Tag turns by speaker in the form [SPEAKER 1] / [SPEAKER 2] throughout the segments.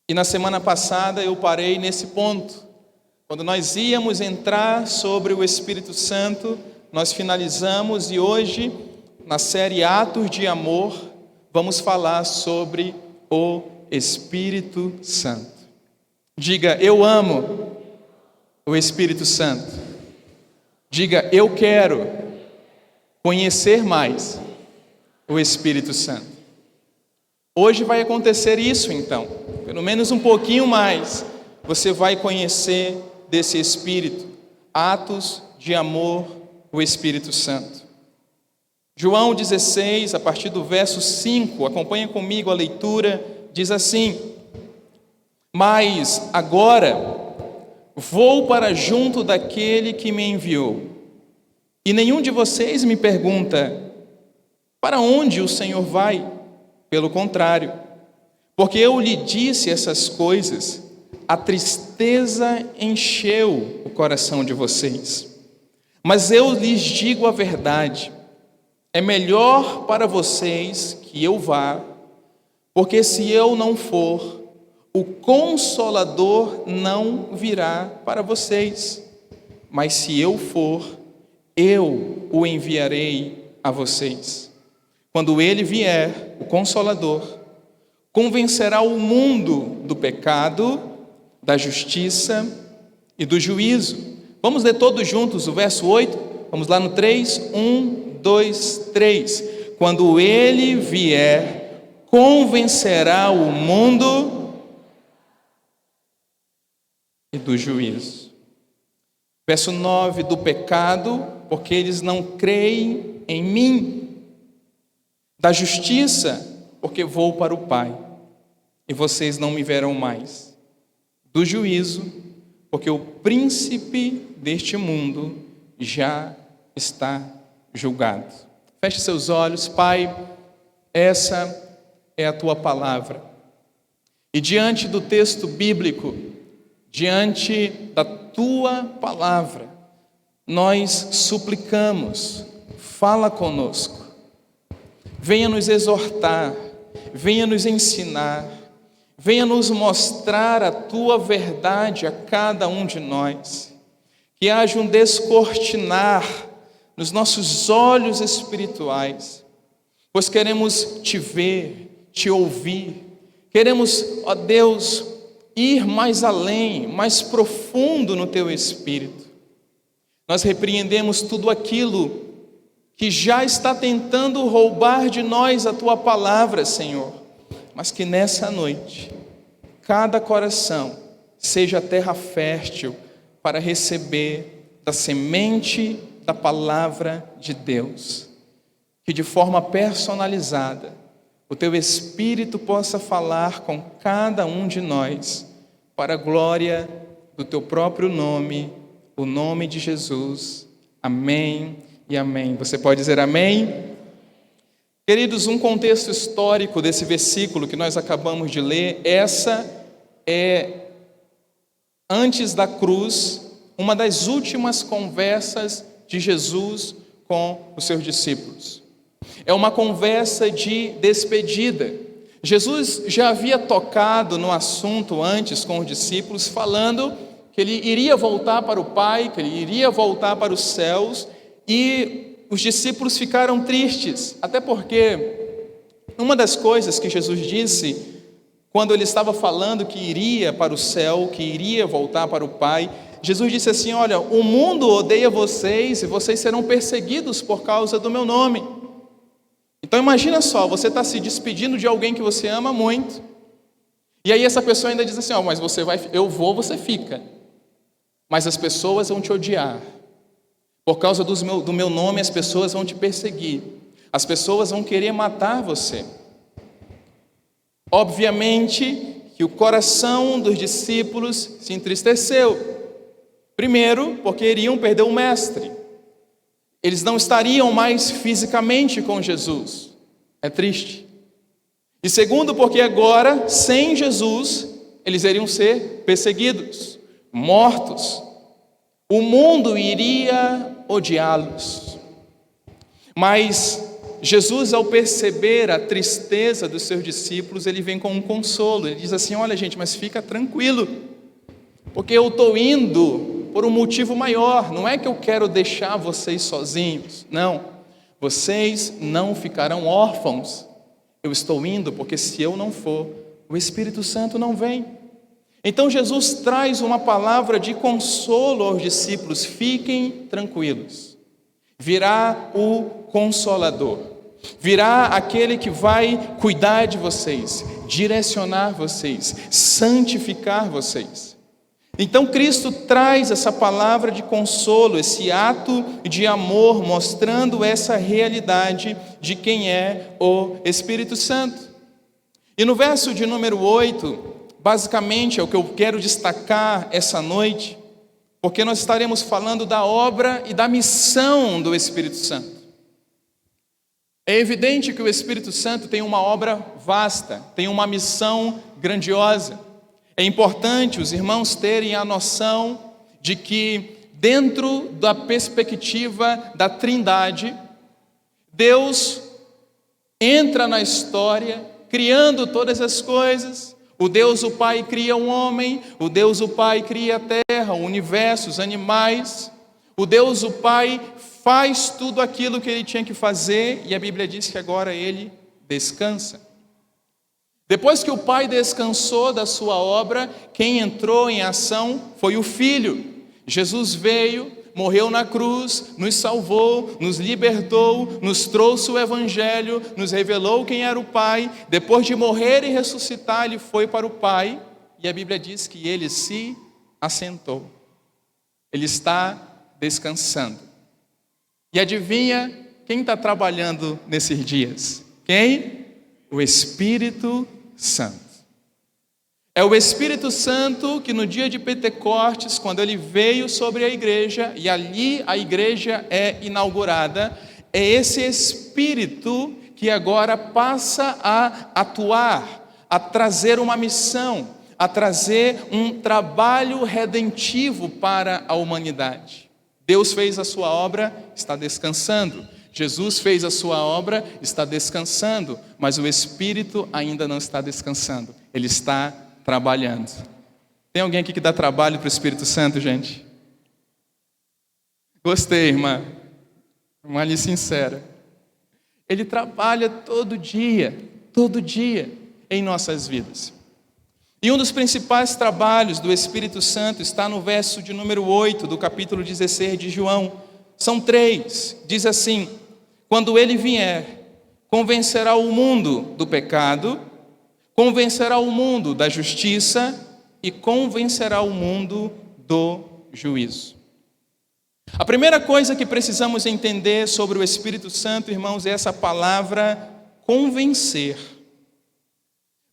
[SPEAKER 1] E na semana passada eu parei nesse ponto. Quando nós íamos entrar sobre o Espírito Santo, nós finalizamos e hoje, na série Atos de Amor, vamos falar sobre o Espírito Santo. Diga, eu amo o Espírito Santo. Diga, eu quero conhecer mais o Espírito Santo. Hoje vai acontecer isso então, pelo menos um pouquinho mais, você vai conhecer desse Espírito, atos de amor, o Espírito Santo. João 16, a partir do verso 5, acompanha comigo a leitura, diz assim: mas agora vou para junto daquele que me enviou, e nenhum de vocês me pergunta, para onde o Senhor vai? Pelo contrário, porque eu lhe disse essas coisas, a tristeza encheu o coração de vocês. Mas eu lhes digo a verdade, é melhor para vocês que eu vá, porque se eu não for, o Consolador não virá para vocês. Mas se eu for, eu o enviarei a vocês. Quando ele vier, o Consolador, convencerá o mundo do pecado, da justiça e do juízo. Vamos ler todos juntos o verso 8? Vamos lá no 3, 1, 2, 3. Quando ele vier, convencerá o mundo e do juízo. Verso 9, do pecado, porque eles não creem em mim. Da justiça, porque vou para o Pai, e vocês não me verão mais. Do juízo, porque o príncipe deste mundo já está julgado. Feche seus olhos, Pai, essa é a tua palavra. E diante do texto bíblico, diante da tua palavra, nós suplicamos, fala conosco. Venha nos exortar, venha nos ensinar, venha nos mostrar a tua verdade a cada um de nós. Que haja um descortinar nos nossos olhos espirituais, pois queremos te ver, te ouvir. Queremos, ó Deus, ir mais além, mais profundo no teu Espírito. Nós repreendemos tudo aquilo que já está tentando roubar de nós a tua palavra, Senhor, mas que nessa noite, cada coração seja terra fértil para receber da semente da palavra de Deus, que de forma personalizada, o teu Espírito possa falar com cada um de nós, para a glória do teu próprio nome, o nome de Jesus. Amém. E amém. Você pode dizer amém? Queridos, um contexto histórico desse versículo que nós acabamos de ler, essa é, antes da cruz, uma das últimas conversas de Jesus com os seus discípulos. É uma conversa de despedida. Jesus já havia tocado no assunto antes com os discípulos, falando que ele iria voltar para o Pai, que ele iria voltar para os céus. E os discípulos ficaram tristes, até porque uma das coisas que Jesus disse, quando ele estava falando que iria para o céu, que iria voltar para o Pai, Jesus disse assim: olha, o mundo odeia vocês e vocês serão perseguidos por causa do meu nome. Então imagina só, você está se despedindo de alguém que você ama muito, e aí essa pessoa ainda diz assim: ó, mas você vai, eu vou, você fica, mas as pessoas vão te odiar. Por causa do meu nome, as pessoas vão te perseguir. As pessoas vão querer matar você. Obviamente que o coração dos discípulos se entristeceu. Primeiro, porque iriam perder o mestre. Eles não estariam mais fisicamente com Jesus. É triste. E segundo, porque agora, sem Jesus, eles iriam ser perseguidos, mortos. O mundo iria odiá-los. Mas Jesus, ao perceber a tristeza dos seus discípulos, ele vem com um consolo. Ele diz assim: olha gente, mas fica tranquilo, porque eu estou indo por um motivo maior. Não é que eu quero deixar vocês sozinhos, não. Vocês não ficarão órfãos. Eu estou indo porque se eu não for, o Espírito Santo não vem. Então Jesus traz uma palavra de consolo aos discípulos: fiquem tranquilos. Virá o Consolador, virá aquele que vai cuidar de vocês, direcionar vocês, santificar vocês. Então Cristo traz essa palavra de consolo, esse ato de amor, mostrando essa realidade de quem é o Espírito Santo. E no verso de número 8, basicamente é o que eu quero destacar essa noite, porque nós estaremos falando da obra e da missão do Espírito Santo. É evidente que o Espírito Santo tem uma obra vasta, tem uma missão grandiosa. É importante os irmãos terem a noção de que, dentro da perspectiva da Trindade, Deus entra na história, criando todas as coisas. O Deus, o Pai, cria um homem, o Deus, o Pai, cria a terra, o universo, os animais. O Deus, o Pai, faz tudo aquilo que ele tinha que fazer, e a Bíblia diz que agora ele descansa. Depois que o Pai descansou da sua obra, quem entrou em ação foi o Filho. Jesus veio, morreu na cruz, nos salvou, nos libertou, nos trouxe o Evangelho, nos revelou quem era o Pai. Depois de morrer e ressuscitar, ele foi para o Pai, e a Bíblia diz que ele se assentou. Ele está descansando. E adivinha quem está trabalhando nesses dias? Quem? O Espírito Santo. É o Espírito Santo que no dia de Pentecostes, quando ele veio sobre a igreja, e ali a igreja é inaugurada, é esse Espírito que agora passa a atuar, a trazer uma missão, a trazer um trabalho redentivo para a humanidade. Deus fez a sua obra, está descansando. Jesus fez a sua obra, está descansando, mas o Espírito ainda não está descansando, ele está trabalhando. Tem alguém aqui que dá trabalho para o Espírito Santo, gente? Gostei, irmã. Uma ali sincera. Ele trabalha todo dia em nossas vidas. E um dos principais trabalhos do Espírito Santo está no verso de número 8 do capítulo 16 de João. São 3, diz assim: quando ele vier, convencerá o mundo do pecado, convencerá o mundo da justiça e convencerá o mundo do juízo. A primeira coisa que precisamos entender sobre o Espírito Santo, irmãos, é essa palavra convencer.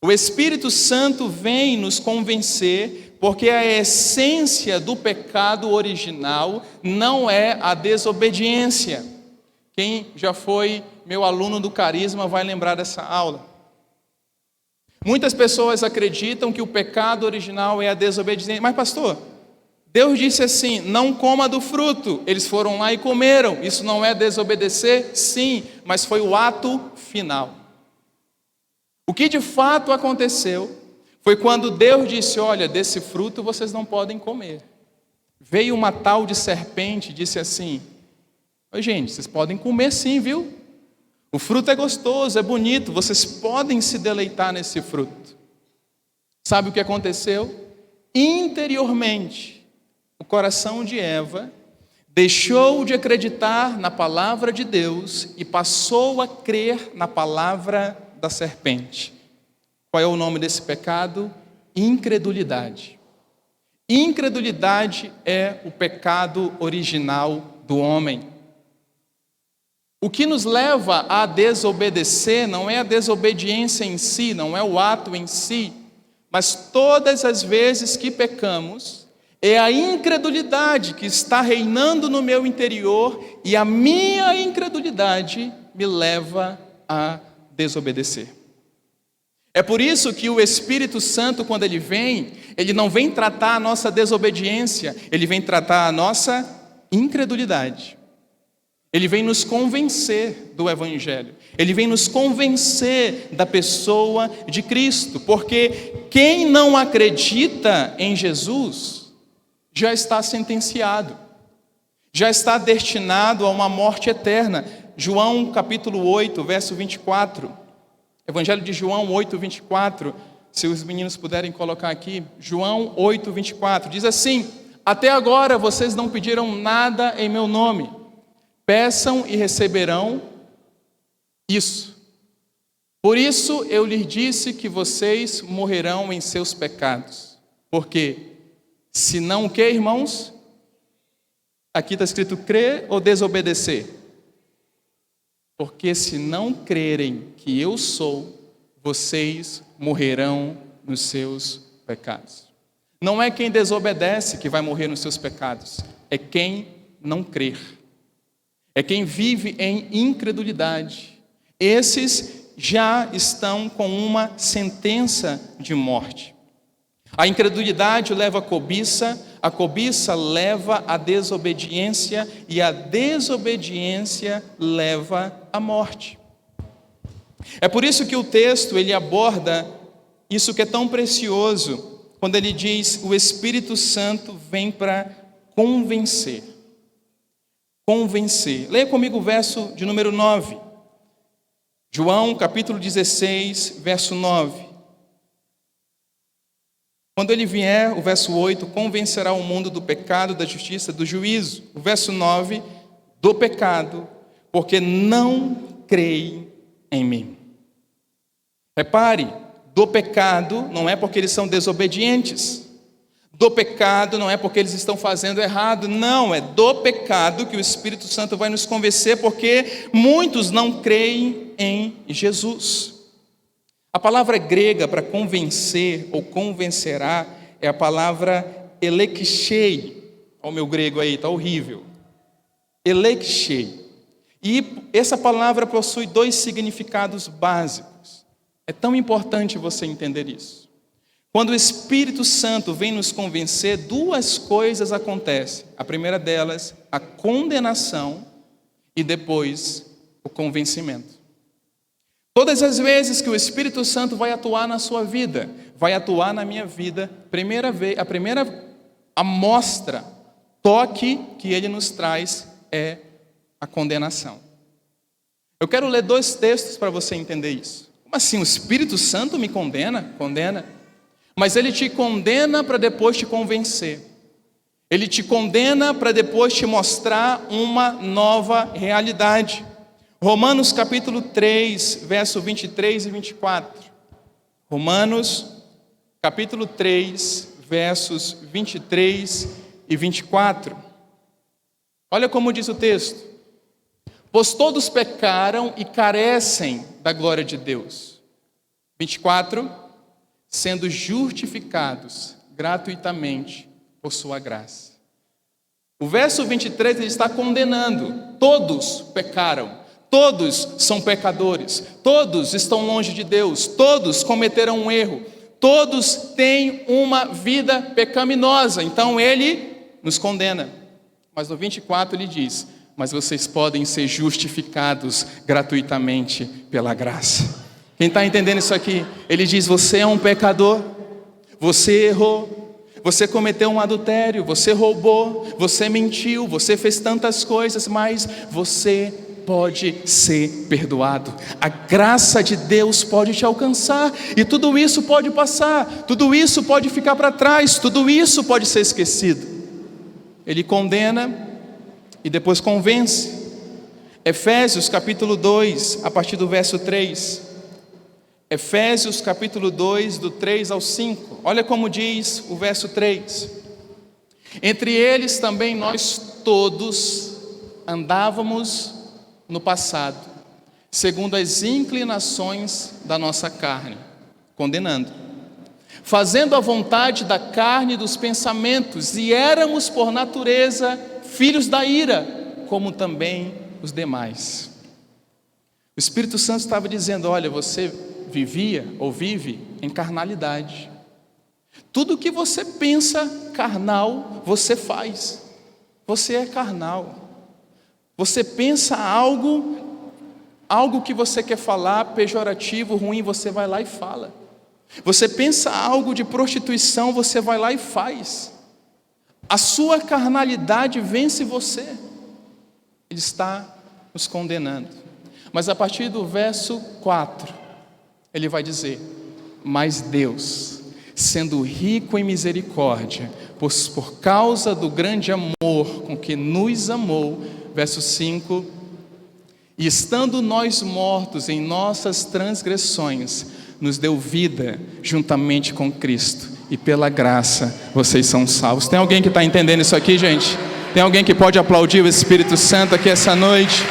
[SPEAKER 1] O Espírito Santo vem nos convencer porque a essência do pecado original não é a desobediência. Quem já foi meu aluno do Carisma vai lembrar dessa aula. Muitas pessoas acreditam que o pecado original é a desobediência. Mas pastor, Deus disse assim: não coma do fruto. Eles foram lá e comeram. Isso não é desobedecer? Sim, mas foi o ato final. O que de fato aconteceu foi quando Deus disse: olha, desse fruto vocês não podem comer. Veio uma tal de serpente e disse assim: oi gente, vocês podem comer sim, viu? O fruto é gostoso, é bonito, vocês podem se deleitar nesse fruto. Sabe o que aconteceu? Interiormente, o coração de Eva deixou de acreditar na palavra de Deus e passou a crer na palavra da serpente. Qual é o nome desse pecado? Incredulidade. Incredulidade é o pecado original do homem. O que nos leva a desobedecer não é a desobediência em si, não é o ato em si, mas todas as vezes que pecamos, é a incredulidade que está reinando no meu interior e a minha incredulidade me leva a desobedecer. É por isso que o Espírito Santo, quando ele não vem tratar a nossa desobediência, ele vem tratar a nossa incredulidade. Ele vem nos convencer do Evangelho. Ele vem nos convencer da pessoa de Cristo. Porque quem não acredita em Jesus já está sentenciado. Já está destinado a uma morte eterna. João capítulo 8, verso 24. Evangelho de João 8, 24. Se os meninos puderem colocar aqui. João 8, 24. Diz assim: até agora vocês não pediram nada em meu nome. Peçam e receberão isso. Por isso eu lhes disse que vocês morrerão em seus pecados. Porque se não o que, irmãos? Aqui está escrito crer ou desobedecer? Porque se não crerem que eu sou, vocês morrerão nos seus pecados. Não é quem desobedece que vai morrer nos seus pecados, é quem não crer. É quem vive em incredulidade. Esses já estão com uma sentença de morte. A incredulidade leva a cobiça leva à desobediência e a desobediência leva à morte. É por isso que o texto ele aborda isso que é tão precioso, quando ele diz: o Espírito Santo vem para convencer. Convencer. Leia comigo o verso de número 9. João capítulo 16, verso 9. Quando ele vier, o verso 8, convencerá o mundo do pecado, da justiça, do juízo. O verso 9, do pecado, porque não creem em mim. Repare, do pecado não é porque eles são desobedientes. Do pecado não é porque eles estão fazendo errado. Não, é do pecado que o Espírito Santo vai nos convencer, porque muitos não creem em Jesus. A palavra grega para convencer ou convencerá é a palavra elekchei. Olha o meu grego aí, está horrível. Elekchei. E essa palavra possui dois significados básicos. É tão importante você entender isso. Quando o Espírito Santo vem nos convencer, duas coisas acontecem. A primeira delas, a condenação, e depois o convencimento. Todas as vezes que o Espírito Santo vai atuar na sua vida, vai atuar na minha vida, a primeira amostra, toque que ele nos traz é a condenação. Eu quero ler dois textos para você entender isso. Como assim? O Espírito Santo me condena? Condena. Mas ele te condena para depois te convencer. Ele te condena para depois te mostrar uma nova realidade. Romanos capítulo 3, verso 23 e 24. Romanos capítulo 3, versos 23 e 24. Olha como diz o texto. Pois todos pecaram e carecem da glória de Deus. 24. Sendo justificados gratuitamente por sua graça. O verso 23 ele está condenando. Todos pecaram, todos são pecadores, todos estão longe de Deus, todos cometeram um erro, todos têm uma vida pecaminosa. Então ele nos condena. Mas no 24 ele diz: mas vocês podem ser justificados gratuitamente pela graça. Quem está entendendo isso aqui? Ele diz: você é um pecador, você errou, você cometeu um adultério, você roubou, você mentiu, você fez tantas coisas, mas você pode ser perdoado. A graça de Deus pode te alcançar, e tudo isso pode passar, tudo isso pode ficar para trás, tudo isso pode ser esquecido. Ele condena e depois convence. Efésios capítulo 2, a partir do verso 3. Efésios capítulo 2, do 3 ao 5. Olha como diz o verso 3. Entre eles também nós todos andávamos no passado, segundo as inclinações da nossa carne, condenando, fazendo a vontade da carne e dos pensamentos, e éramos por natureza filhos da ira, como também os demais. O Espírito Santo estava dizendo: olha, você vivia ou vive em carnalidade. Tudo que você pensa carnal, você faz. Você é carnal. Você pensa algo que você quer falar, pejorativo, ruim, você vai lá e fala. Você pensa algo de prostituição, você vai lá e faz. A sua carnalidade vence você. Ele está nos condenando. Mas a partir do verso 4, ele vai dizer: mas Deus, sendo rico em misericórdia, pois por causa do grande amor com que nos amou, verso 5, e estando nós mortos em nossas transgressões, nos deu vida juntamente com Cristo, e pela graça vocês são salvos. Tem alguém que está entendendo isso aqui, gente? Tem alguém que pode aplaudir o Espírito Santo aqui essa noite?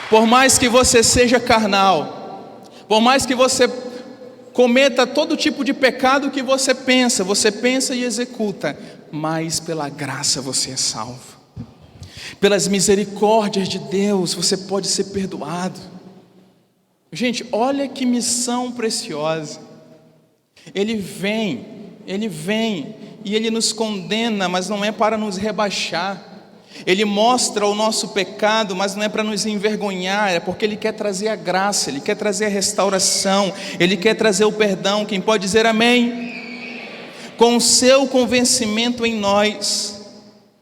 [SPEAKER 1] Por mais que você seja carnal, por mais que você cometa todo tipo de pecado que você pensa e executa, mas pela graça você é salvo. Pelas misericórdias de Deus você pode ser perdoado. Gente, olha que missão preciosa. Ele vem e Ele nos condena, mas não é para nos rebaixar. Ele mostra o nosso pecado, mas não é para nos envergonhar, é porque Ele quer trazer a graça, Ele quer trazer a restauração, Ele quer trazer o perdão. Quem pode dizer amém? Com o seu convencimento em nós,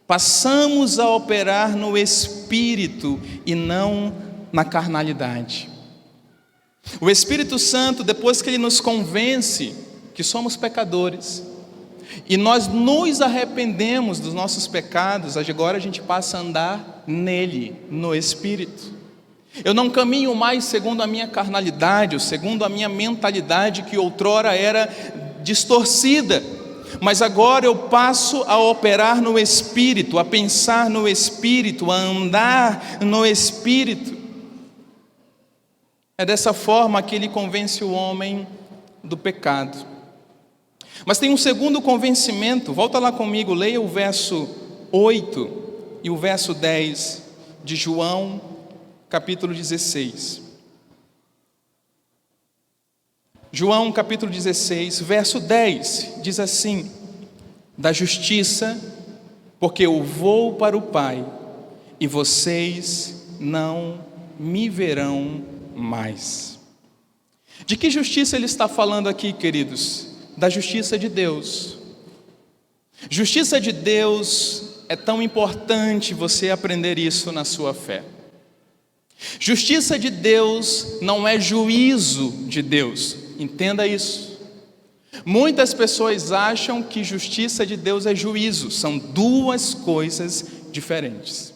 [SPEAKER 1] passamos a operar no Espírito e não na carnalidade. O Espírito Santo, depois que Ele nos convence que somos pecadores, e nós nos arrependemos dos nossos pecados, agora a gente passa a andar nele, no Espírito. Eu não caminho mais segundo a minha carnalidade, ou segundo a minha mentalidade que outrora era distorcida, mas agora eu passo a operar no Espírito, a pensar no Espírito, a andar no Espírito. É dessa forma que Ele convence o homem do pecado. Mas tem um segundo convencimento, volta lá comigo, leia o verso 8 e o verso 10 de João, capítulo 16. João, capítulo 16, verso 10, diz assim: da justiça, porque eu vou para o Pai, e vocês não me verão mais. De que justiça ele está falando aqui, queridos? Da justiça de Deus. Justiça de Deus é tão importante você aprender isso na sua fé. Justiça de Deus não é juízo de Deus, entenda isso. Muitas pessoas acham que justiça de Deus é juízo, são duas coisas diferentes.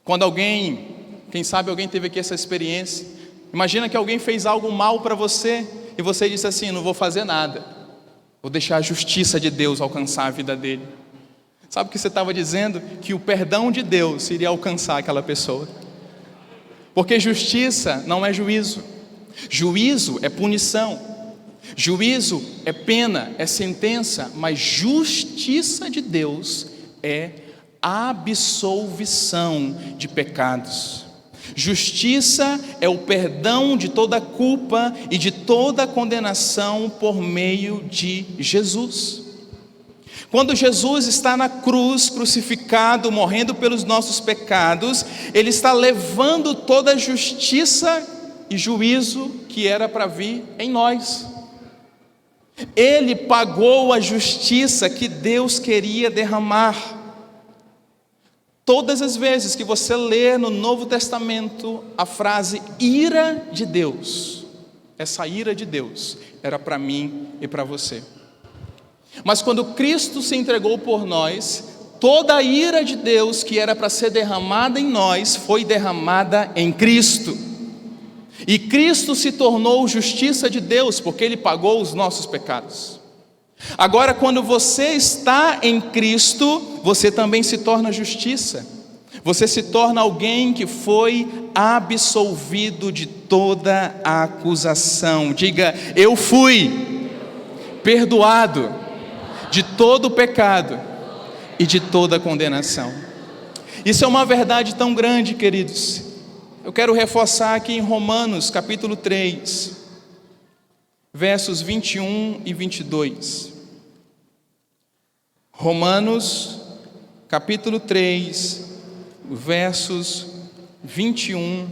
[SPEAKER 1] Quando alguém, quem sabe alguém teve aqui essa experiência, imagina que alguém fez algo mal para você, e você disse assim: não vou fazer nada, vou deixar a justiça de Deus alcançar a vida dele. Sabe o que você estava dizendo? Que o perdão de Deus iria alcançar aquela pessoa. Porque justiça não é juízo. Juízo é punição. Juízo é pena, é sentença. Mas justiça de Deus é absolvição de pecados. Justiça é o perdão de toda culpa e de toda condenação por meio de Jesus. Quando Jesus está na cruz, crucificado, morrendo pelos nossos pecados, Ele está levando toda a justiça e juízo que era para vir em nós. Ele pagou a justiça que Deus queria derramar. Todas as vezes que você lê no Novo Testamento a frase ira de Deus, essa ira de Deus era para mim e para você. Mas quando Cristo se entregou por nós, toda a ira de Deus que era para ser derramada em nós, foi derramada em Cristo. E Cristo se tornou justiça de Deus, porque Ele pagou os nossos pecados. Agora, quando você está em Cristo, você também se torna justiça. Você se torna alguém que foi absolvido de toda a acusação. Diga: eu fui perdoado de todo o pecado e de toda a condenação. Isso é uma verdade tão grande, queridos. Eu quero reforçar aqui em Romanos, capítulo 3, versos 21 e 22. Romanos, capítulo 3, versos 21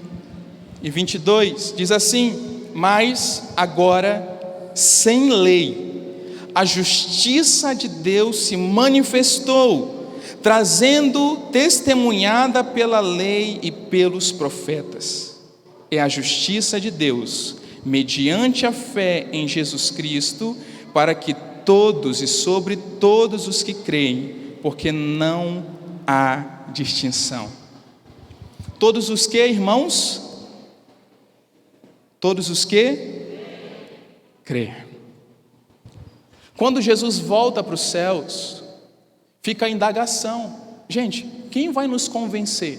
[SPEAKER 1] e 22, diz assim: mas agora, sem lei, a justiça de Deus se manifestou, trazendo testemunhada pela lei e pelos profetas. É a justiça de Deus, mediante a fé em Jesus Cristo, para que todos e sobre todos os que creem, porque não há distinção. Todos os que, irmãos? Todos os que creem. Quando Jesus volta para os céus, fica a indagação: gente, quem vai nos convencer?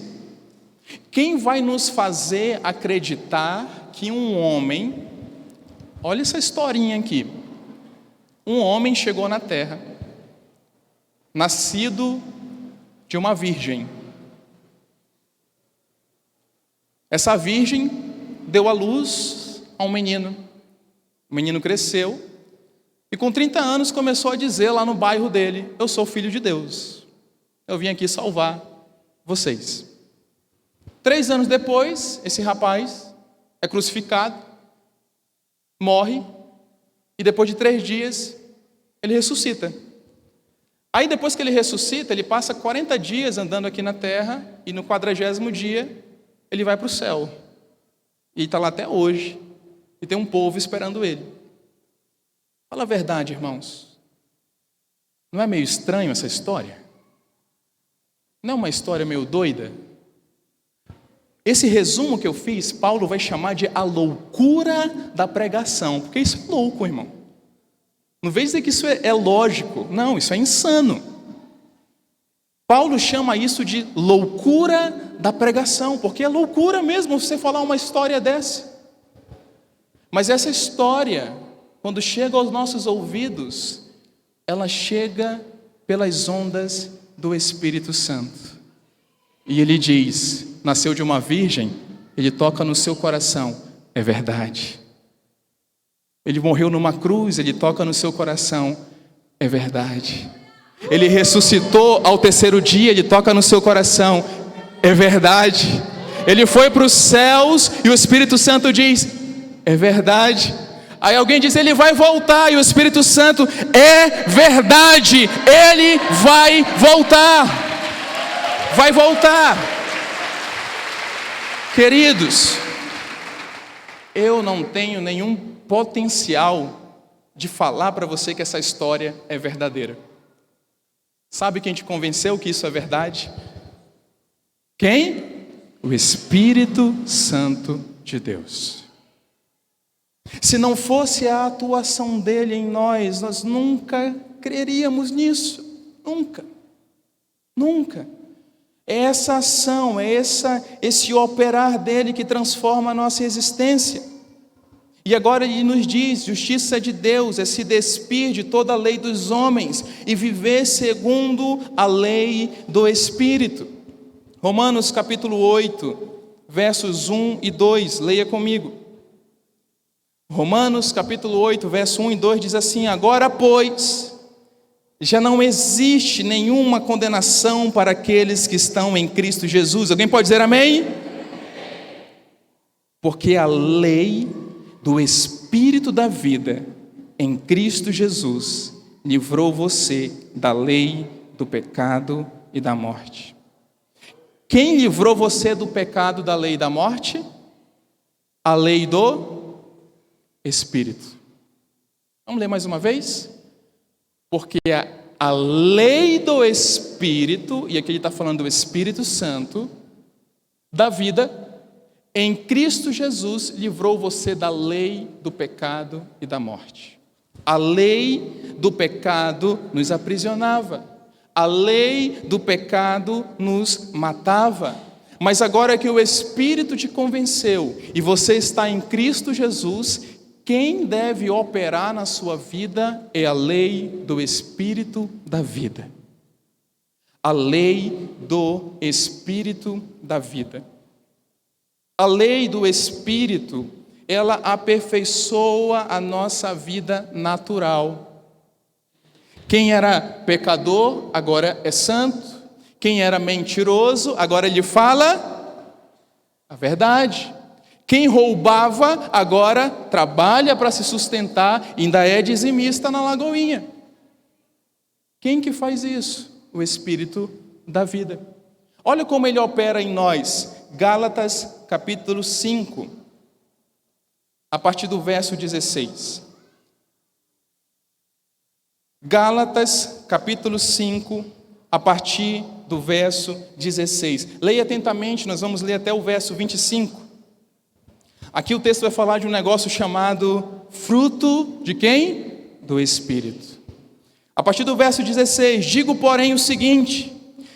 [SPEAKER 1] Quem vai nos fazer acreditar que um homem, olha essa historinha aqui, um homem chegou na terra, nascido de uma virgem. Essa virgem deu à luz a um menino. O menino cresceu e com 30 anos começou a dizer lá no bairro dele: eu sou filho de Deus, eu vim aqui salvar vocês. 3 anos depois, esse rapaz é crucificado, morre, e depois de 3 dias ele ressuscita. Aí depois que ele ressuscita, ele passa 40 dias andando aqui na terra, e no 40º dia ele vai para o céu. E está lá até hoje, e tem um povo esperando ele. Fala a verdade, irmãos. Não é meio estranho essa história? Não é uma história meio doida? Esse resumo que eu fiz, Paulo vai chamar de a loucura da pregação, porque isso é louco, irmão. Não vejo dizer que isso é lógico, não, isso é insano. Paulo chama isso de loucura da pregação, porque é loucura mesmo você falar uma história dessa. Mas essa história, quando chega aos nossos ouvidos, ela chega pelas ondas do Espírito Santo. E ele diz: nasceu de uma virgem, ele toca no seu coração, é verdade. Ele morreu numa cruz, ele toca no seu coração, é verdade. Ele ressuscitou ao 3º dia, ele toca no seu coração, é verdade. Ele foi para os céus e o Espírito Santo diz, é verdade. Aí alguém diz, ele vai voltar, e o Espírito Santo, é verdade, ele vai voltar. Vai voltar. Queridos, eu não tenho nenhum potencial de falar para você que essa história é verdadeira. Sabe quem te convenceu que isso é verdade? Quem? O Espírito Santo de Deus. Se não fosse a atuação dele em nós, nós nunca creríamos nisso. Nunca. Nunca. É essa ação, é esse operar dele que transforma a nossa existência. E agora ele nos diz, justiça de Deus é se despir de toda a lei dos homens e viver segundo a lei do Espírito. Romanos capítulo 8, versos 1 e 2, leia comigo. Romanos capítulo 8, verso 1 e 2 diz assim, agora pois, já não existe nenhuma condenação para aqueles que estão em Cristo Jesus. Alguém pode dizer amém? Porque a lei do Espírito da vida em Cristo Jesus livrou você da lei, do pecado e da morte. Quem livrou você do pecado, da lei e da morte? A lei do Espírito. Vamos ler mais uma vez? Porque a lei do Espírito, e aqui ele está falando do Espírito Santo, da vida, em Cristo Jesus livrou você da lei do pecado e da morte. A lei do pecado nos aprisionava. A lei do pecado nos matava. Mas agora que o Espírito te convenceu e você está em Cristo Jesus, quem deve operar na sua vida é a lei do Espírito da vida. A lei do Espírito da vida. A lei do Espírito, ela aperfeiçoa a nossa vida natural. Quem era pecador, agora é santo. Quem era mentiroso, agora ele fala a verdade. Quem roubava, agora trabalha para se sustentar, ainda é dizimista na Lagoinha. Quem que faz isso? O Espírito da vida. Olha como ele opera em nós. Gálatas capítulo 5, a partir do verso 16. Gálatas capítulo 5, a partir do verso 16. Leia atentamente, nós vamos ler até o verso 25. Aqui o texto vai falar de um negócio chamado fruto de quem? Do Espírito. A partir do verso 16, digo porém o seguinte: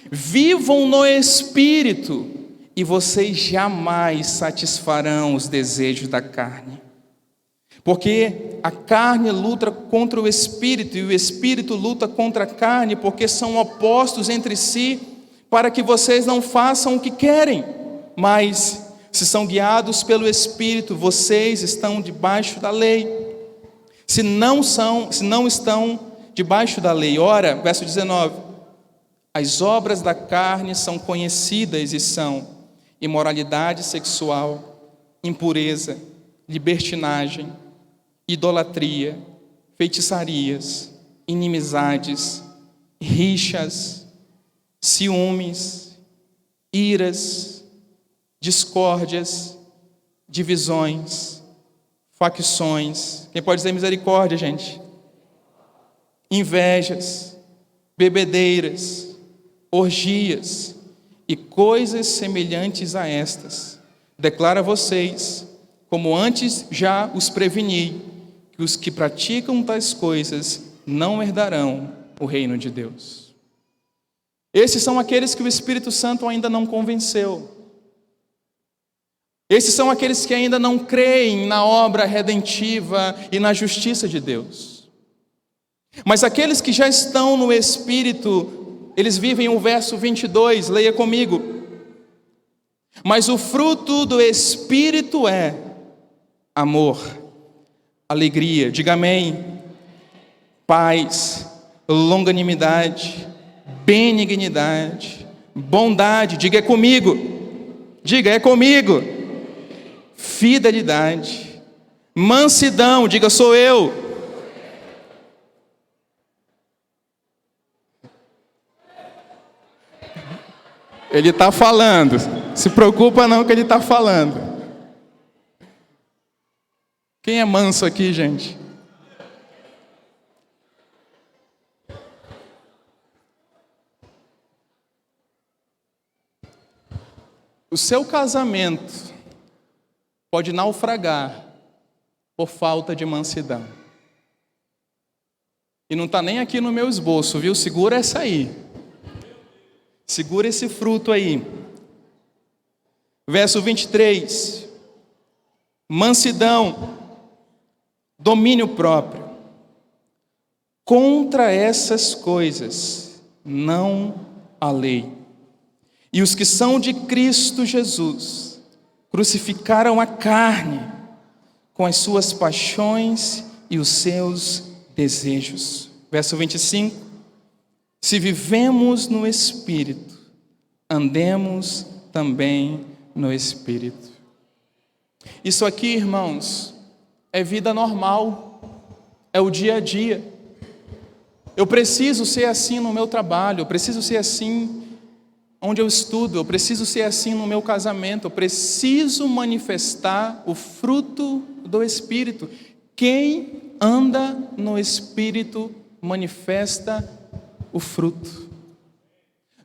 [SPEAKER 1] vivam no Espírito, e vocês jamais satisfarão os desejos da carne. Porque a carne luta contra o Espírito, e o Espírito luta contra a carne, porque são opostos entre si, para que vocês não façam o que querem. Mas, se são guiados pelo Espírito, vocês estão debaixo da lei. Se não estão debaixo da lei. Ora, verso 19, as obras da carne são conhecidas e são imoralidade sexual, impureza, libertinagem, idolatria, feitiçarias, inimizades, rixas, ciúmes, iras, discórdias, divisões, facções. Quem pode dizer misericórdia, gente? Invejas, bebedeiras, orgias e coisas semelhantes a estas. Declaro a vocês, como antes já os preveni, que os que praticam tais coisas não herdarão o reino de Deus. Esses são aqueles que o Espírito Santo ainda não convenceu. Esses são aqueles que ainda não creem na obra redentiva e na justiça de Deus. Mas aqueles que já estão no Espírito, eles vivem o verso 22, leia comigo. Mas o fruto do Espírito é amor, alegria, diga amém, paz, longanimidade, benignidade, bondade, diga é comigo, fidelidade, mansidão, diga sou eu. Ele está falando, se preocupa não que ele está falando. Quem é manso aqui, gente? O seu casamento pode naufragar por falta de mansidão. E não está nem aqui no meu esboço, viu? Segura essa aí. Segura esse fruto aí. Verso 23. Mansidão, domínio próprio. Contra essas coisas não há lei. E os que são de Cristo Jesus crucificaram a carne com as suas paixões e os seus desejos. Verso 25. Se vivemos no Espírito, andemos também no Espírito. Isso aqui, irmãos, é vida normal, é o dia a dia. Eu preciso ser assim no meu trabalho, eu preciso ser assim onde eu estudo, eu preciso ser assim no meu casamento, eu preciso manifestar o fruto do Espírito. Quem anda no Espírito manifesta o fruto.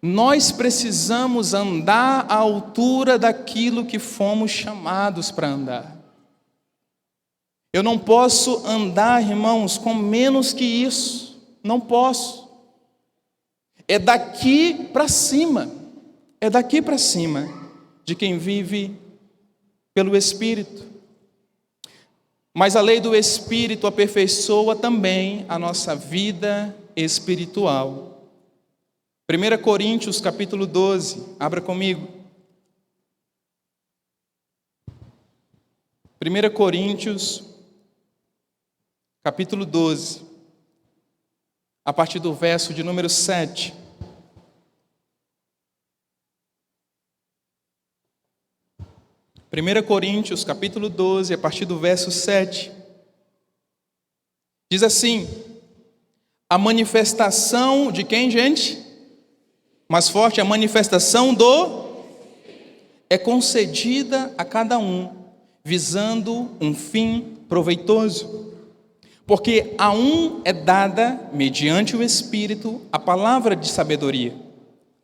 [SPEAKER 1] Nós precisamos andar à altura daquilo que fomos chamados para andar. Eu não posso andar, irmãos, com menos que isso. Não posso. É daqui para cima. É daqui para cima de quem vive pelo Espírito. Mas a lei do Espírito aperfeiçoa também a nossa vida espiritual. 1 Coríntios capítulo 12, abra comigo. 1 Coríntios capítulo 12, a partir do verso de número 7. Primeira Coríntios, capítulo 12, a partir do verso 7. Diz assim: a manifestação de quem, gente? Mais forte, a manifestação é concedida a cada um, visando um fim proveitoso. Porque a um é dada, mediante o Espírito, a palavra de sabedoria,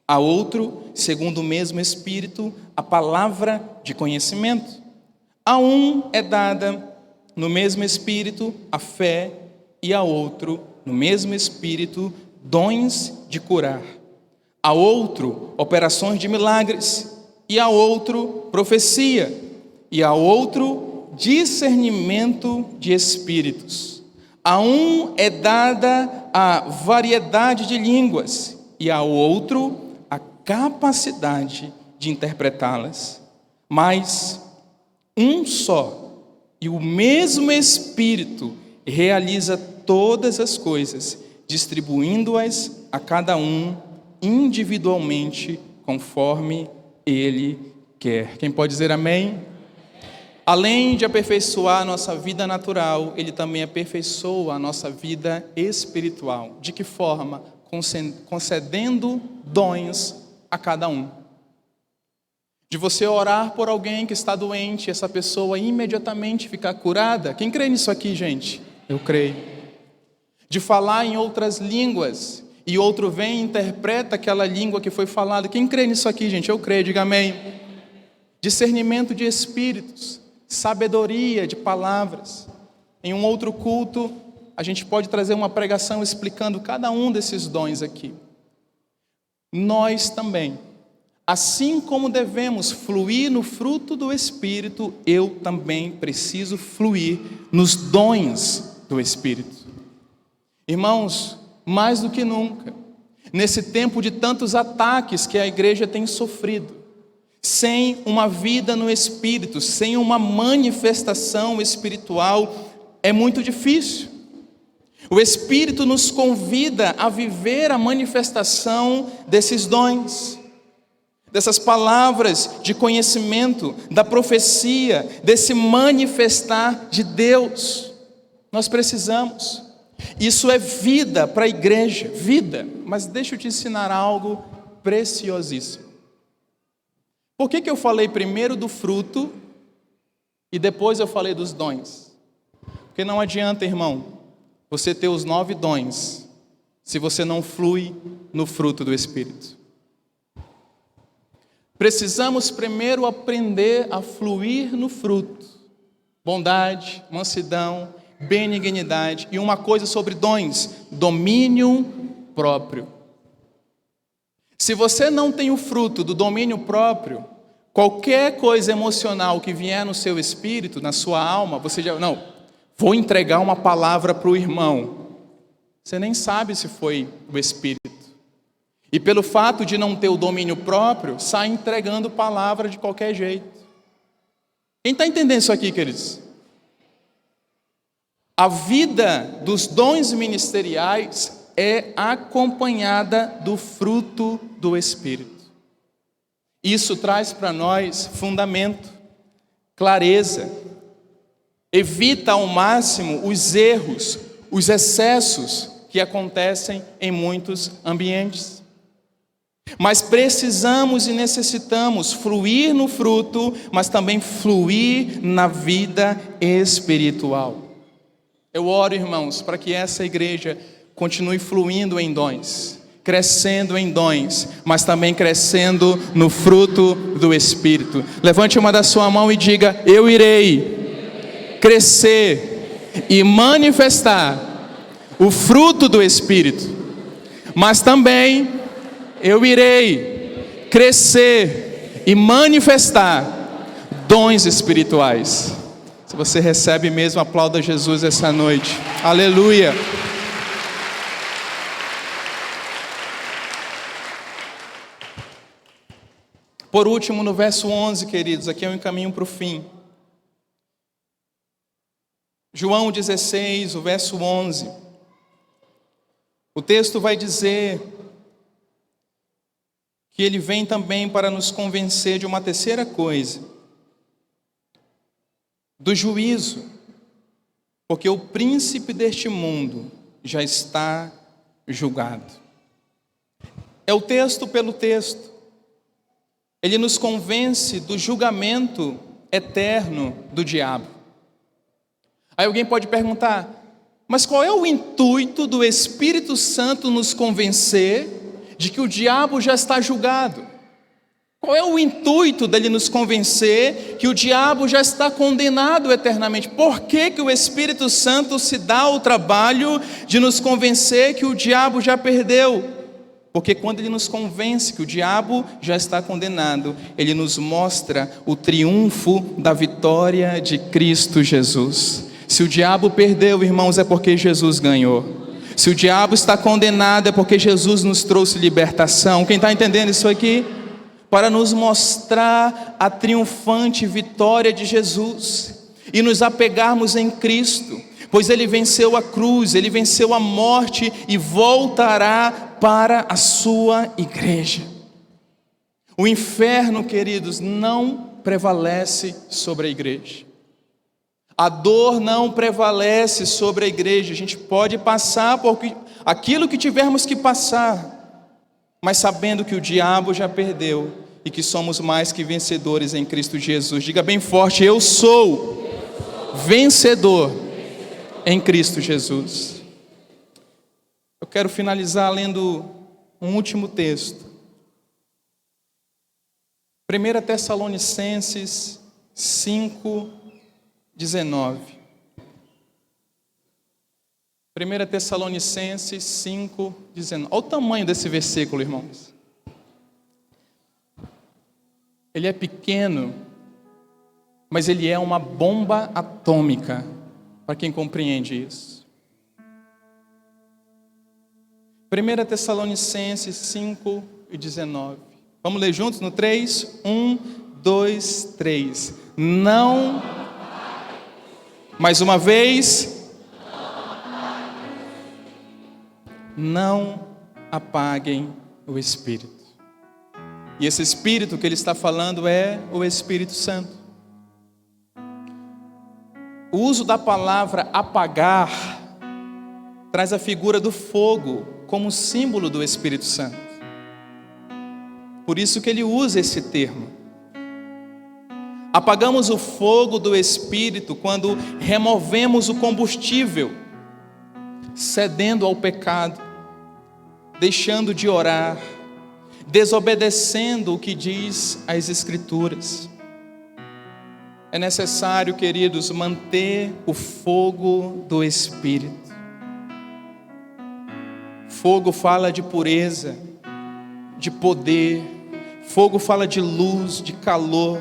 [SPEAKER 1] a outro, segundo o mesmo Espírito, a palavra de conhecimento. A um é dada, no mesmo Espírito, a fé, e a outro, no mesmo Espírito, dons de curar. A outro, operações de milagres, e a outro, profecia, e a outro, discernimento de espíritos. A um é dada a variedade de línguas, e a outro, a capacidade de interpretá-las. Mas um só e o mesmo Espírito realiza todas as coisas, distribuindo-as a cada um individualmente, conforme Ele quer. Quem pode dizer amém? Além de aperfeiçoar a nossa vida natural, Ele também aperfeiçoa a nossa vida espiritual. De que forma? Concedendo dons a cada um. De você orar por alguém que está doente, essa pessoa imediatamente ficar curada. Quem crê nisso aqui, gente? Eu creio. De falar em outras línguas, e outro vem e interpreta aquela língua que foi falada. Quem crê nisso aqui, gente? Eu creio, diga amém. Discernimento de espíritos, sabedoria de palavras. Em um outro culto, a gente pode trazer uma pregação explicando cada um desses dons aqui. Nós também, assim como devemos fluir no fruto do Espírito, eu também preciso fluir nos dons do Espírito. Irmãos, mais do que nunca, nesse tempo de tantos ataques que a igreja tem sofrido, sem uma vida no Espírito, sem uma manifestação espiritual, é muito difícil. O Espírito nos convida a viver a manifestação desses dons, dessas palavras de conhecimento, da profecia, desse manifestar de Deus. Nós precisamos. Isso é vida para a igreja, vida. Mas deixa eu te ensinar algo preciosíssimo. Por que eu falei primeiro do fruto e depois eu falei dos dons? Porque não adianta, irmão, você ter os 9 dons se você não flui no fruto do Espírito. Precisamos primeiro aprender a fluir no fruto. Bondade, mansidão, benignidade. E uma coisa sobre dons: domínio próprio. Se você não tem o fruto do domínio próprio, qualquer coisa emocional que vier no seu espírito, na sua alma, você já, não, vou entregar uma palavra para o irmão. Você nem sabe se foi o Espírito. E pelo fato de não ter o domínio próprio, sai entregando palavra de qualquer jeito. Quem está entendendo isso aqui, queridos? A vida dos dons ministeriais é acompanhada do fruto do Espírito. Isso traz para nós fundamento, clareza, evita ao máximo os erros, os excessos que acontecem em muitos ambientes. Mas precisamos e necessitamos fluir no fruto, mas também fluir na vida espiritual. Eu oro, irmãos, para que essa igreja continue fluindo em dons, crescendo em dons, mas também crescendo no fruto do Espírito. Levante uma da sua mão e diga: eu irei crescer e manifestar o fruto do Espírito, mas também eu irei crescer e manifestar dons espirituais. Se você recebe mesmo, aplauda Jesus essa noite. Aleluia. Por último, no verso 11, queridos, aqui é um caminho para o fim. João 16, o verso 11. O texto vai dizer que ele vem também para nos convencer de uma terceira coisa, do juízo, porque o príncipe deste mundo já está julgado. É o texto pelo texto. Ele nos convence do julgamento eterno do diabo. Aí alguém pode perguntar, mas qual é o intuito do Espírito Santo nos convencer de que o diabo já está julgado? Qual é o intuito dele nos convencer que o diabo já está condenado eternamente? Por que que o Espírito Santo se dá o trabalho de nos convencer que o diabo já perdeu? Porque quando ele nos convence que o diabo já está condenado, ele nos mostra o triunfo da vitória de Cristo Jesus. Se o diabo perdeu, irmãos, é porque Jesus ganhou. Se o diabo está condenado, é porque Jesus nos trouxe libertação. Quem está entendendo isso aqui? Para nos mostrar a triunfante vitória de Jesus e nos apegarmos em Cristo, pois Ele venceu a cruz, Ele venceu a morte e voltará para a sua igreja. O inferno, queridos, não prevalece sobre a igreja. A dor não prevalece sobre a igreja. A gente pode passar por aquilo que tivermos que passar, mas sabendo que o diabo já perdeu e que somos mais que vencedores em Cristo Jesus. Diga bem forte: eu sou vencedor em Cristo Jesus. Eu quero finalizar lendo um último texto. 1 Tessalonicenses 5:19. 1 Tessalonicenses 5:19. Olha o tamanho desse versículo, irmãos. Ele é pequeno, mas ele é uma bomba atômica, para quem compreende isso. 1 Tessalonicenses 5:19. Vamos ler juntos no 3? 1, 2, 3. Não, mais uma vez, não apaguem o Espírito. E esse Espírito que ele está falando é o Espírito Santo. O uso da palavra apagar traz a figura do fogo como símbolo do Espírito Santo. Por isso que ele usa esse termo. Apagamos o fogo do Espírito quando removemos o combustível, cedendo ao pecado, deixando de orar, desobedecendo o que diz as Escrituras. É necessário, queridos, manter o fogo do Espírito. Fogo fala de pureza, de poder. Fogo fala de luz, de calor.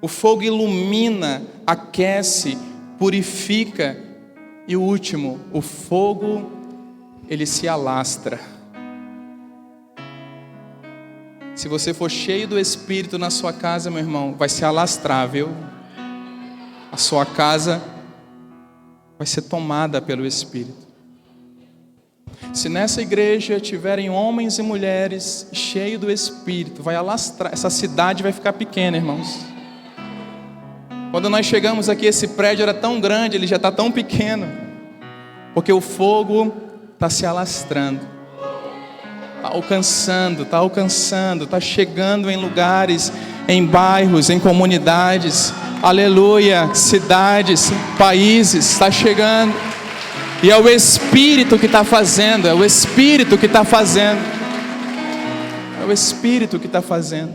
[SPEAKER 1] O fogo ilumina, aquece, purifica. E o último, o fogo, ele se alastra. Se você for cheio do Espírito na sua casa, meu irmão, vai se alastrar, viu? A sua casa vai ser tomada pelo Espírito. Se nessa igreja tiverem homens e mulheres cheios do Espírito, vai alastrar, essa cidade vai ficar pequena, irmãos. Quando nós chegamos aqui, esse prédio era tão grande, ele já está tão pequeno, porque o fogo está se alastrando, está alcançando, está chegando em lugares, em bairros, em comunidades, aleluia, cidades, países, está chegando. E é o Espírito que está fazendo, é o Espírito que está fazendo, é o Espírito que está fazendo.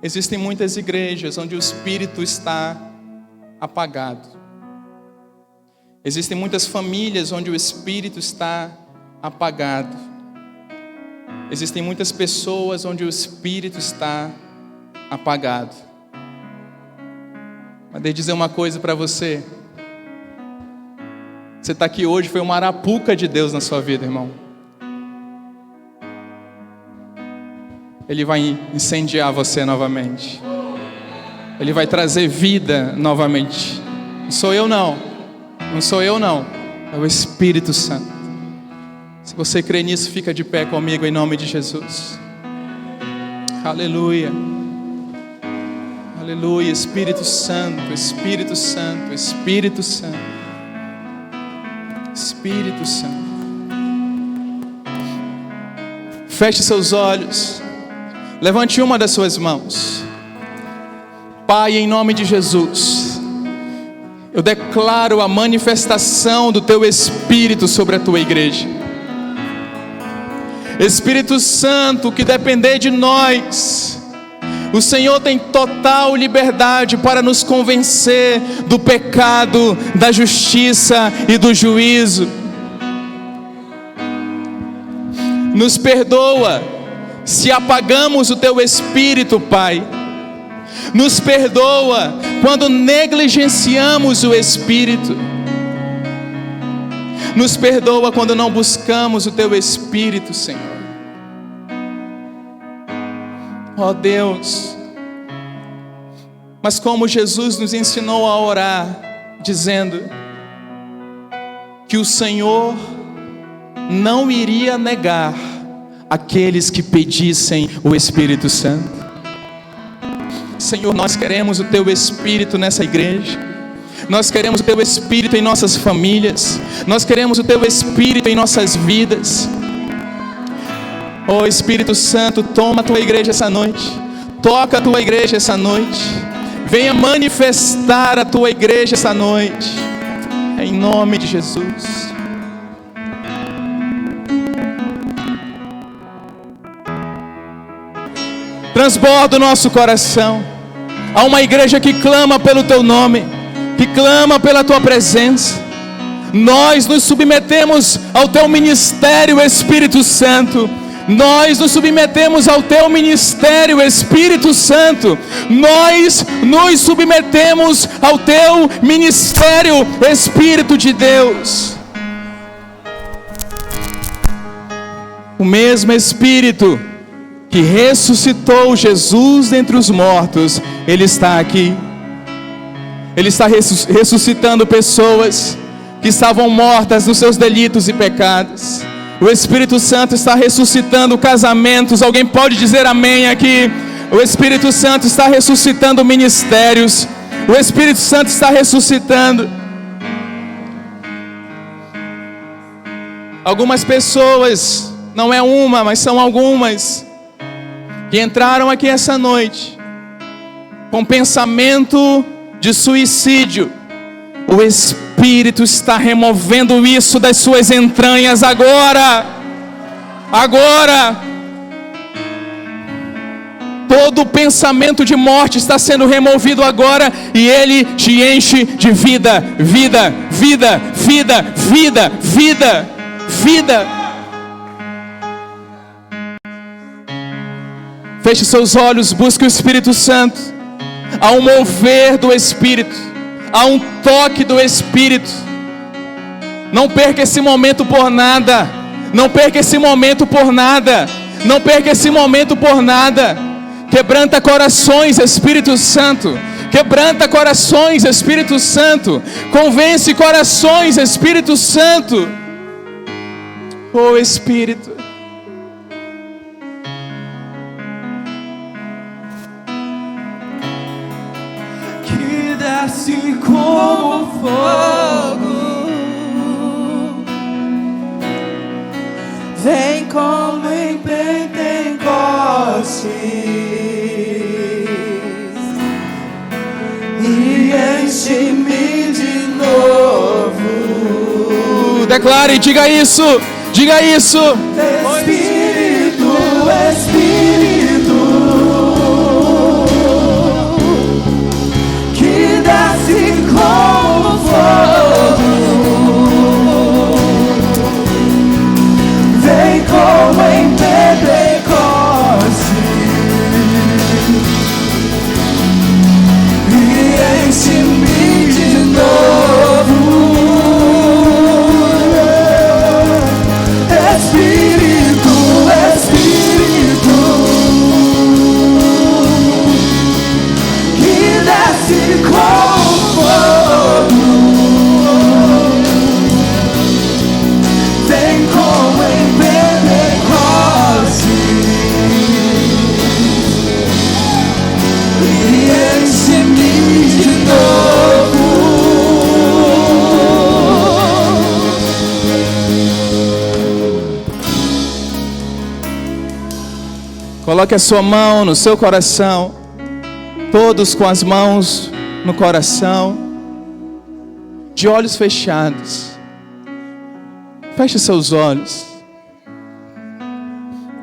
[SPEAKER 1] Existem muitas igrejas onde o Espírito está apagado. Existem muitas famílias onde o Espírito está apagado. Existem muitas pessoas onde o Espírito está apagado. Mas deixa eu dizer uma coisa para você. Você está aqui hoje, foi uma arapuca de Deus na sua vida, irmão. Ele vai incendiar você novamente. Ele vai trazer vida novamente. Não sou eu não. Não sou eu não. É o Espírito Santo. Se você crê nisso, fica de pé comigo em nome de Jesus. Aleluia. Aleluia. Espírito Santo, Espírito Santo, Espírito Santo. Espírito Santo. Feche seus olhos. Levante uma das suas mãos. Pai, em nome de Jesus, eu declaro a manifestação do Teu Espírito sobre a Tua igreja. Espírito Santo, que depender de nós, o Senhor tem total liberdade para nos convencer do pecado, da justiça e do juízo. Nos perdoa se apagamos o Teu Espírito, Pai. Nos perdoa quando negligenciamos o Espírito. Nos perdoa quando não buscamos o Teu Espírito, Senhor. Ó Deus, mas como Jesus nos ensinou a orar, dizendo que o Senhor não iria negar aqueles que pedissem o Espírito Santo. Senhor, nós queremos o Teu Espírito nessa igreja. Nós queremos o Teu Espírito em nossas famílias. Nós queremos o Teu Espírito em nossas vidas. Oh Espírito Santo, toma a Tua igreja essa noite. Toca a Tua igreja essa noite. Venha manifestar a Tua igreja essa noite. Em nome de Jesus. Transborda o nosso coração. Há uma igreja que clama pelo Teu nome, que clama pela Tua presença. Nós nos submetemos ao Teu ministério, Espírito Santo. Nós nos submetemos ao Teu ministério, Espírito Santo. Nós nos submetemos ao Teu ministério, Espírito de Deus. O mesmo Espírito que ressuscitou Jesus dentre os mortos, Ele está aqui. Ele está ressuscitando pessoas que estavam mortas nos seus delitos e pecados. O Espírito Santo está ressuscitando casamentos. Alguém pode dizer amém aqui? O Espírito Santo está ressuscitando ministérios. O Espírito Santo está ressuscitando. Algumas pessoas, não é uma, mas são algumas, que entraram aqui essa noite com pensamento de suicídio. O Espírito está removendo isso das suas entranhas agora. Agora. Todo pensamento de morte está sendo removido agora, e Ele te enche de vida, vida, vida, vida, vida, vida, vida. Feche seus olhos, busque o Espírito Santo. Há um mover do Espírito, há um toque do Espírito. Não perca esse momento por nada. Não perca esse momento por nada. Não perca esse momento por nada. Quebranta corações, Espírito Santo. Quebranta corações, Espírito Santo. Convence corações, Espírito Santo. Oh Espírito.
[SPEAKER 2] Assim como fogo, vem como em Pentecostes e enche-me de novo.
[SPEAKER 1] Declare, diga isso, diga isso.
[SPEAKER 2] Espírito, Espírito, que desce como fogo, vem como em Pentecostes e enche-me de novo. Espírito, Espírito,
[SPEAKER 1] Coloque a sua mão no seu coração. Todos com as mãos no coração. De olhos fechados. Feche seus olhos.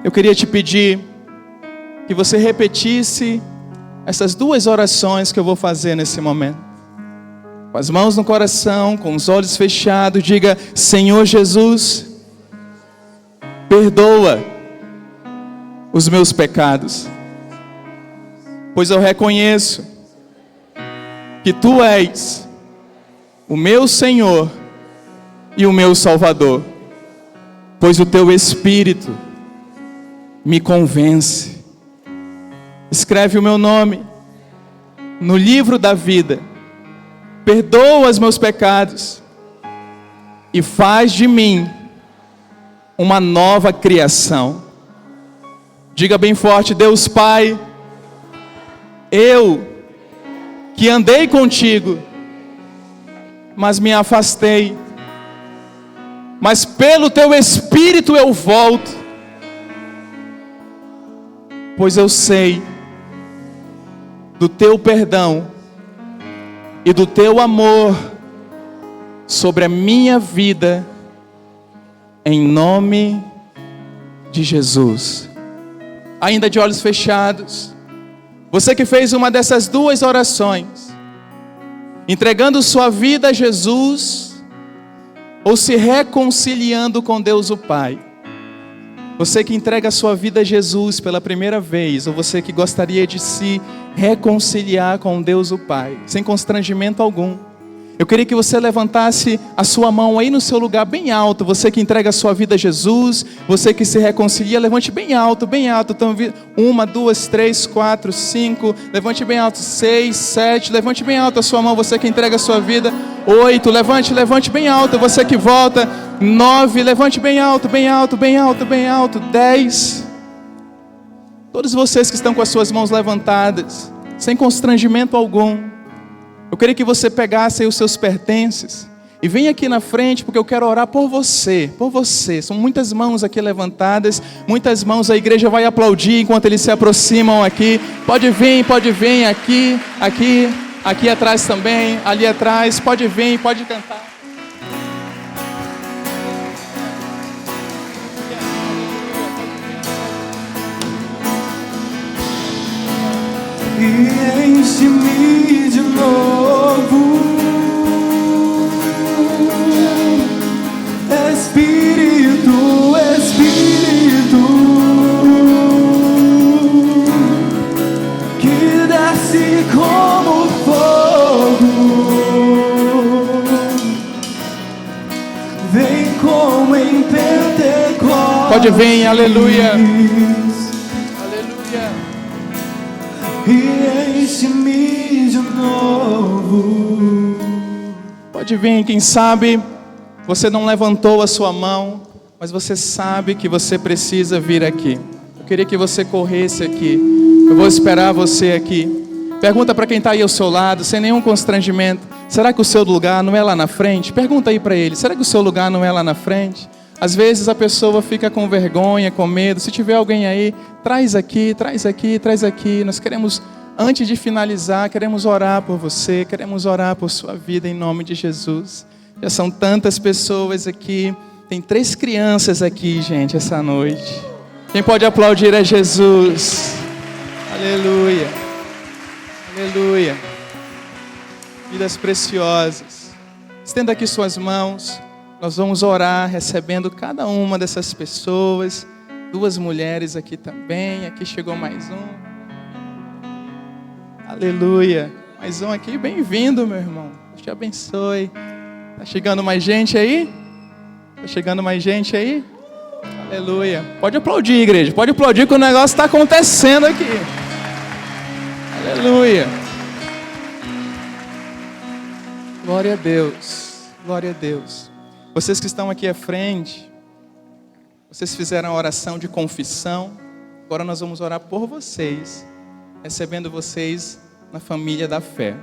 [SPEAKER 1] Eu queria te pedir que você repetisse essas duas orações que eu vou fazer nesse momento. Com as mãos no coração, com os olhos fechados, diga: Senhor Jesus, perdoa os meus pecados, pois eu reconheço que Tu és o meu Senhor e o meu Salvador, pois o Teu Espírito me convence. Escreve o meu nome no livro da vida, perdoa os meus pecados e faz de mim uma nova criação. Diga bem forte: Deus Pai, eu que andei contigo, mas me afastei, mas pelo Teu Espírito eu volto, pois eu sei do Teu perdão e do Teu amor sobre a minha vida, em nome de Jesus. Ainda de olhos fechados, você que fez uma dessas duas orações, entregando sua vida a Jesus, ou se reconciliando com Deus o Pai. Você que entrega a sua vida a Jesus pela primeira vez, ou você que gostaria de se reconciliar com Deus o Pai, sem constrangimento algum, eu queria que você levantasse a sua mão aí no seu lugar bem alto. Você que entrega a sua vida a Jesus, você que se reconcilia, levante bem alto, bem alto. Então, 1, 2, 3, 4, 5, levante bem alto, 6, 7, levante bem alto a sua mão, você que entrega a sua vida. 8, levante bem alto, você que volta. 9, levante bem alto, bem alto, bem alto, bem alto. 10, todos vocês que estão com as suas mãos levantadas, sem constrangimento algum, eu queria que você pegasse aí os seus pertences e venha aqui na frente, porque eu quero orar por você, por você. São muitas mãos aqui levantadas, muitas mãos, a igreja vai aplaudir enquanto eles se aproximam aqui. Pode vir aqui atrás também, ali atrás, pode vir, pode cantar.
[SPEAKER 2] E enche-me de novo, Espírito, Espírito, que desce como fogo, vem como em Pentecostes.
[SPEAKER 1] Pode vir, aleluia.
[SPEAKER 2] E enche-me de novo.
[SPEAKER 1] Pode vir, quem sabe você não levantou a sua mão, mas você sabe que você precisa vir aqui. Eu queria que você corresse aqui. Eu vou esperar você aqui. Pergunta para quem está aí ao seu lado, sem nenhum constrangimento: será que o seu lugar não é lá na frente? Pergunta aí para ele: será que o seu lugar não é lá na frente? Às vezes a pessoa fica com vergonha, com medo. Se tiver alguém aí, traz aqui, traz aqui, traz aqui. Nós queremos, antes de finalizar, queremos orar por você, queremos orar por sua vida em nome de Jesus. Já são tantas pessoas aqui. Tem 3 crianças aqui, gente, essa noite. Quem pode aplaudir é Jesus. Aleluia. Aleluia. Vidas preciosas. Estenda aqui suas mãos. Nós vamos orar recebendo cada uma dessas pessoas. 2 mulheres aqui também. Aqui chegou mais um. Aleluia. Mais um aqui. Bem-vindo, meu irmão. Deus te abençoe. Tá chegando mais gente aí? Tá chegando mais gente aí? Aleluia. Pode aplaudir, igreja. Pode aplaudir que o negócio está acontecendo aqui. Aleluia. Glória a Deus. Glória a Deus. Vocês que estão aqui à frente, vocês fizeram a oração de confissão. Agora nós vamos orar por vocês, recebendo vocês na família da fé.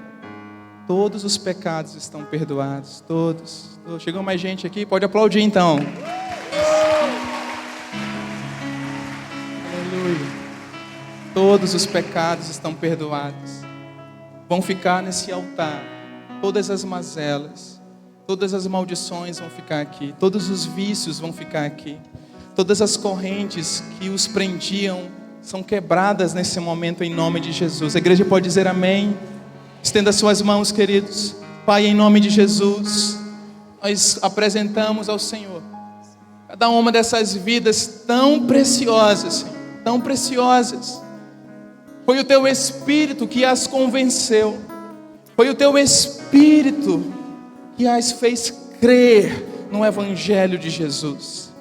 [SPEAKER 1] Todos os pecados estão perdoados, todos. Chegou mais gente aqui? Pode aplaudir então. Aleluia. todos os pecados estão perdoados. Vão ficar nesse altar todas as mazelas, todas as maldições vão ficar aqui, todos os vícios vão ficar aqui, todas as correntes que os prendiam são quebradas nesse momento em nome de Jesus. A igreja pode dizer amém? Estenda suas mãos, queridos. Pai, em nome de Jesus, nós apresentamos ao Senhor cada uma dessas vidas tão preciosas, Senhor, tão preciosas. Foi o Teu Espírito que as convenceu, foi o Teu Espírito que as fez crer no Evangelho de Jesus.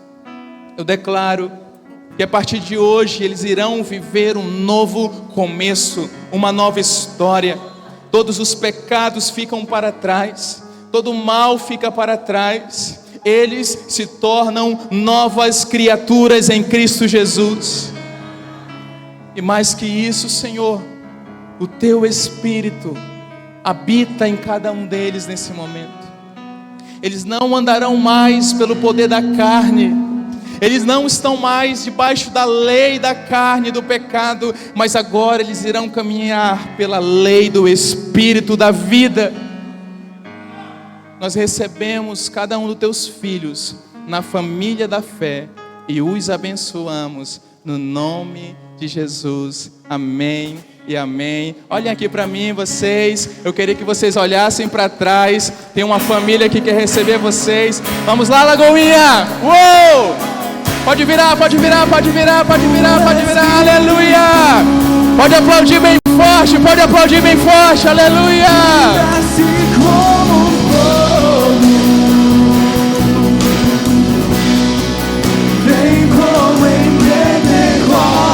[SPEAKER 1] Eu declaro que a partir de hoje eles irão viver um novo começo, uma nova história. Todos os pecados ficam para trás, todo o mal fica para trás. Eles se tornam novas criaturas em Cristo Jesus. E mais que isso, Senhor, o Teu Espírito habita em cada um deles nesse momento. Eles não andarão mais pelo poder da carne, eles não estão mais debaixo da lei da carne e do pecado, mas agora eles irão caminhar pela lei do Espírito da vida. Nós recebemos cada um dos Teus filhos na família da fé e os abençoamos no nome de Jesus. Amém e amém. Olhem aqui para mim, vocês. Eu queria que vocês olhassem para trás. Tem uma família que quer receber vocês. Vamos lá, Lagoinha! Uou! Pode virar, pode virar, pode virar, pode virar, pode virar. Aleluia! Pode aplaudir bem forte, pode aplaudir bem forte. Aleluia!
[SPEAKER 2] Assim como fogo, vem como em Pentecostes.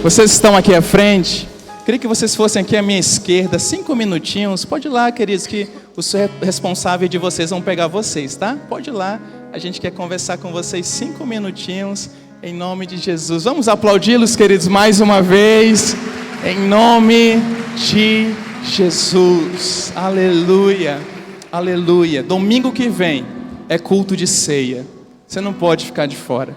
[SPEAKER 1] Vocês estão aqui à frente. Queria que vocês fossem aqui à minha esquerda, 5 minutinhos. Pode ir lá, queridos, que os responsáveis de vocês vão pegar vocês, tá? Pode ir lá. A gente quer conversar com vocês 5 minutinhos, em nome de Jesus. Vamos aplaudi-los, queridos, mais uma vez, em nome de Jesus. Aleluia, aleluia. Domingo que vem é culto de ceia. Você não pode ficar de fora.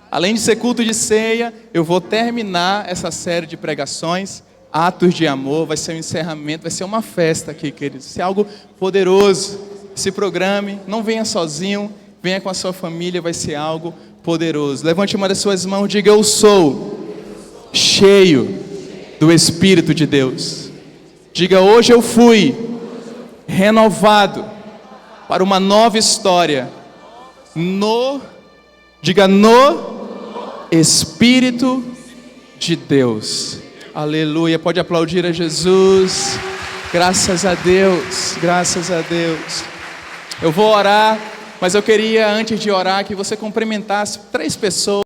[SPEAKER 1] Além de ser culto de ceia, eu vou terminar essa série de pregações, Atos de Amor. Vai ser um encerramento, vai ser uma festa aqui, queridos. Vai ser algo poderoso. Se programe, não venha sozinho, venha com a sua família, vai ser algo poderoso. Levante uma das suas mãos e diga: eu sou cheio do Espírito de Deus. Diga: hoje eu fui renovado para uma nova história. Diga: no Espírito de Deus. Aleluia. Pode aplaudir a Jesus. Graças a Deus. Graças a Deus. Eu vou orar, mas eu queria, antes de orar, que você cumprimentasse 3 pessoas.